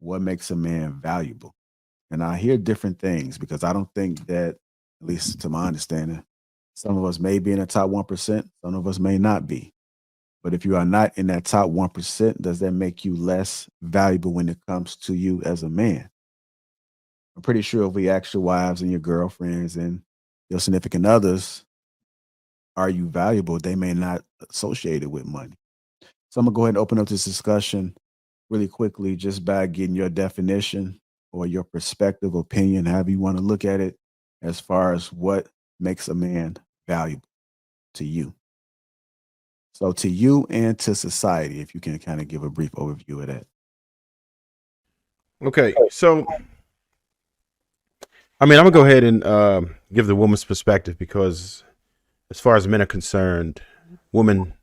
what makes a man valuable. And I hear different things because I don't think that, at least to my understanding, some of us may be in the top 1%, some of us may not be. But if you are not in that top 1%, does that make you less valuable when it comes to you as a man? I'm pretty sure if we ask your wives and your girlfriends and your significant others, are you valuable? They may not associate it with money. So I'm gonna go ahead and open up this discussion really quickly just by getting your definition or your perspective, opinion, however you want to look at it, as far as what makes a man valuable to you. So to you and to society, if you can kind of give a brief overview of that. Okay, so I mean, I'm gonna go ahead and give the woman's perspective because, as far as men are concerned, women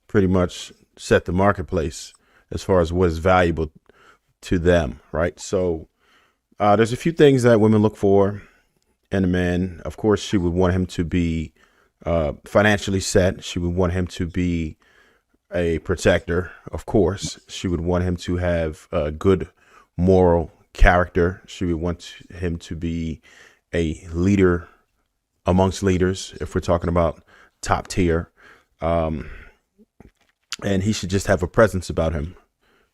pretty much set the marketplace as far as what is valuable to them, right? So there's a few things that women look for in a man. Of course, she would want him to be financially set. She would want him to be a protector. Of course, she would want him to have a good moral character. She would want him to be a leader amongst leaders, if we're talking about top tier. And he should just have a presence about him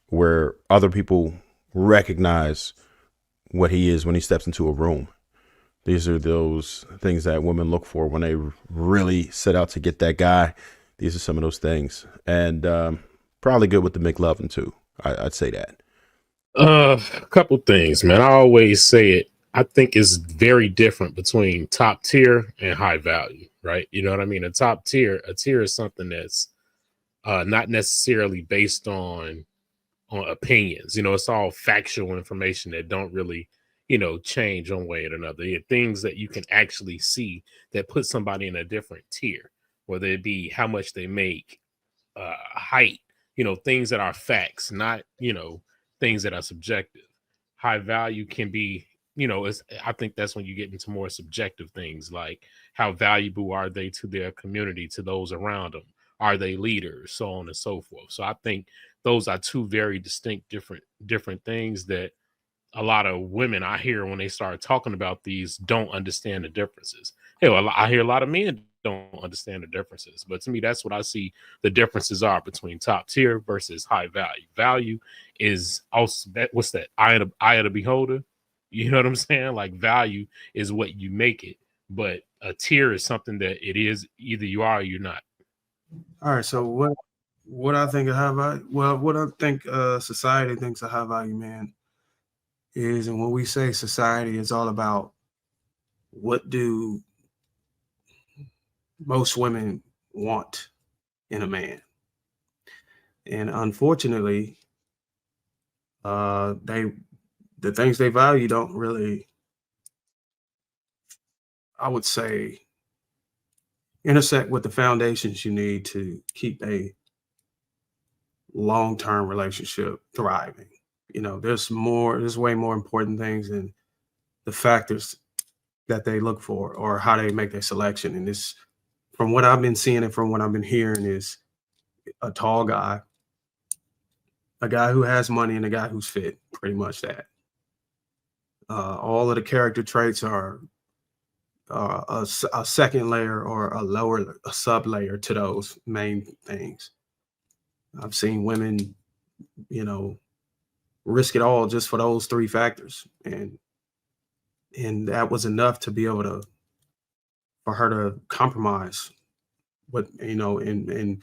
where other people recognize what he is when he steps into a room. These are those things that women look for when they really set out to get that guy. These are some of those things. And probably good with the McLovin too. I'd say that. A couple things, man. I always say it. I think it's very different between top tier and high value, right? You know what I mean? A tier is something that's not necessarily based on opinions. You know, it's all factual information that don't really, change one way or another. Things that you can actually see that put somebody in a different tier, whether it be how much they make, height, things that are facts, not, things that are subjective. High value can be, I think that's when you get into more subjective things, like how valuable are they to their community, to those around them? Are they leaders, so on and so forth? So I think those are two very distinct, different things that a lot of women I hear when they start talking about these don't understand the differences. Hell, I hear a lot of men don't understand the differences, but to me, that's what I see the differences are between top tier versus high value. Value is also that, what's that? Eye of the beholder. You know what I'm saying? Like value is what you make it, but a tier is something that it is either you are or you're not. All right. So what I think of high value, well, what I think society thinks of high value man is, and when we say society, it's all about what do most women want in a man. And unfortunately, the things they value don't really, I would say, intersect with the foundations you need to keep a long-term relationship thriving. There's way more important things than the factors that they look for or how they make their selection. And this, from what I've been seeing and from what I've been hearing, is a tall guy, a guy who has money, and a guy who's fit. Pretty much that. All of the character traits are a second layer or a sub layer to those main things. I've seen women, risk it all just for those three factors, and that was enough to be able for her to compromise and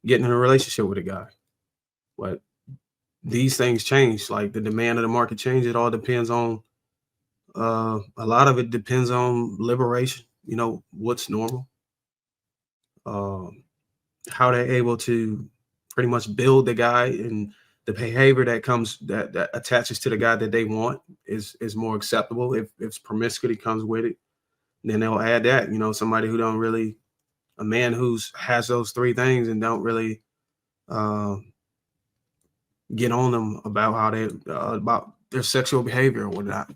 getting in a relationship with a guy. But these things change, like the demand of the market change. It all depends on a lot of it depends on liberation, what's normal, how they're able to pretty much build the guy, and the behavior that attaches to the guy that they want is more acceptable. If promiscuity comes with it, then they'll add that, somebody who don't really, a man who's has those three things and don't really get on them about how they about their sexual behavior or whatnot.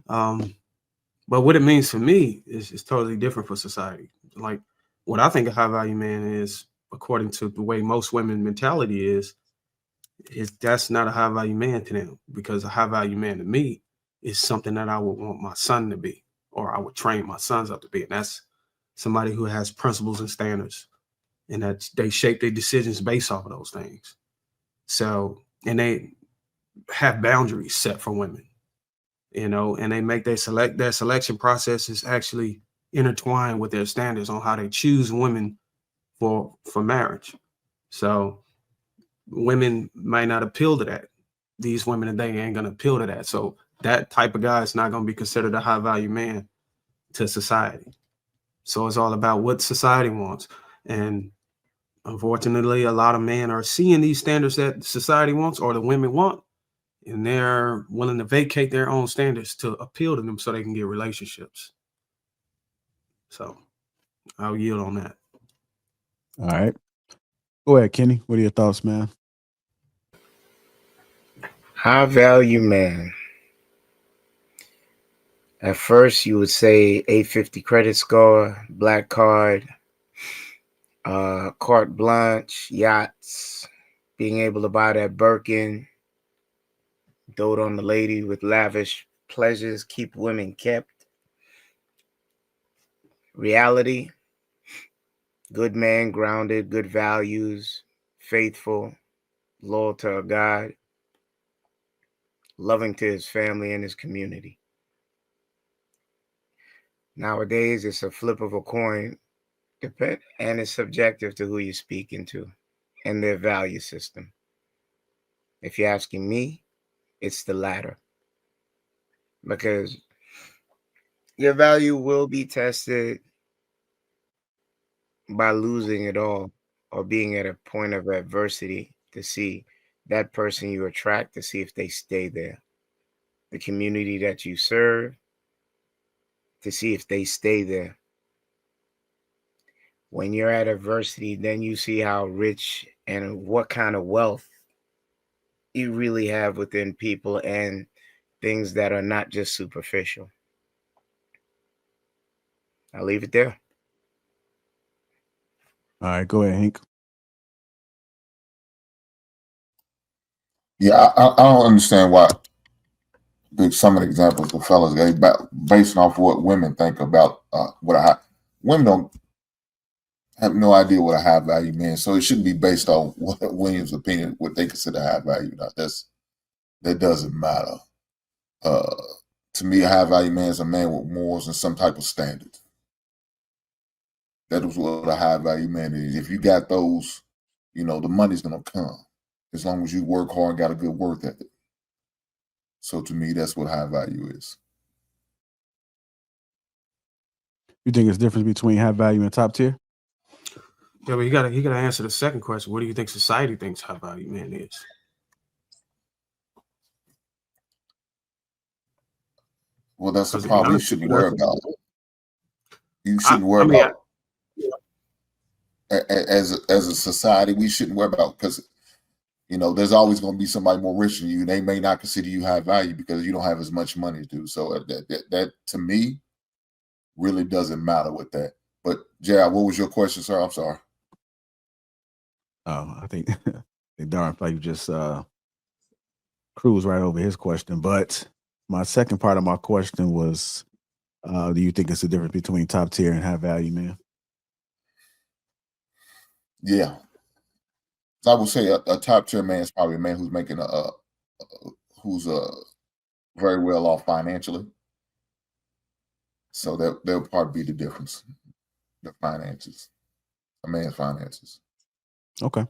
But what it means for me is totally different for society. Like what I think a high value man is, according to the way most women mentality is, that's not a high value man to them, because a high value man to me is something that I would want my son to be, or I would train my sons up to be. And that's somebody who has principles and standards, and that they shape their decisions based off of those things. So, and they have boundaries set for women, you know, and they make their selection process is actually intertwined with their standards on how they choose women for marriage. So women might not appeal to that. These women today ain't gonna appeal to that. So that type of guy is not gonna be considered a high value man to society. So it's all about what society wants. And unfortunately, a lot of men are seeing these standards that society wants or the women want, and they're willing to vacate their own standards to appeal to them so they can get relationships. So I'll yield on that. All right. Go ahead, Kenny. What are your thoughts, man? High value man. At first, you would say 850 credit score, black card, carte blanche, yachts, being able to buy that Birkin, dote on the lady with lavish pleasures, keep women kept. Reality, good man, grounded, good values, faithful, loyal to God, loving to his family and his community. Nowadays, it's a flip of a coin, and it's subjective to who you're speaking to and their value system. If you're asking me, it's the latter, because your value will be tested by losing it all or being at a point of adversity to see that person you attract, to see if they stay there. The community that you serve, to see if they stay there. When you're at adversity, then you see how rich and what kind of wealth you really have within people and things that are not just superficial. I'll leave it there. All right, go ahead, Hank. Yeah, I don't understand why some of the examples the fellas gave based off what women think about women don't have no idea what a high value man. So it shouldn't be based on what Williams' opinion, what they consider high value. That doesn't matter. To me, a high value man is a man with morals and some type of standard. That is what a high value man is. If you got those, the money's gonna come as long as you work hard and got a good work ethic. So to me, that's what high value is. You think it's difference between high value and top tier? Yeah, but you gotta answer the second question. What do you think society thinks high value man is? Well, that's the problem. You shouldn't worry about it. You shouldn't worry about as a society. We shouldn't worry about, because there's always going to be somebody more rich than you. They may not consider you high value because you don't have as much money to do. So that to me really doesn't matter with that. But Jared, what was your question, sir? I'm sorry. Oh, I think Darren probably just cruised right over his question. But my second part of my question was, do you think it's the difference between top tier and high value man? Yeah. So I would say a top tier man is probably a man who's making who's very well off financially. So that'll probably be the difference. The finances, a man's finances. Okay.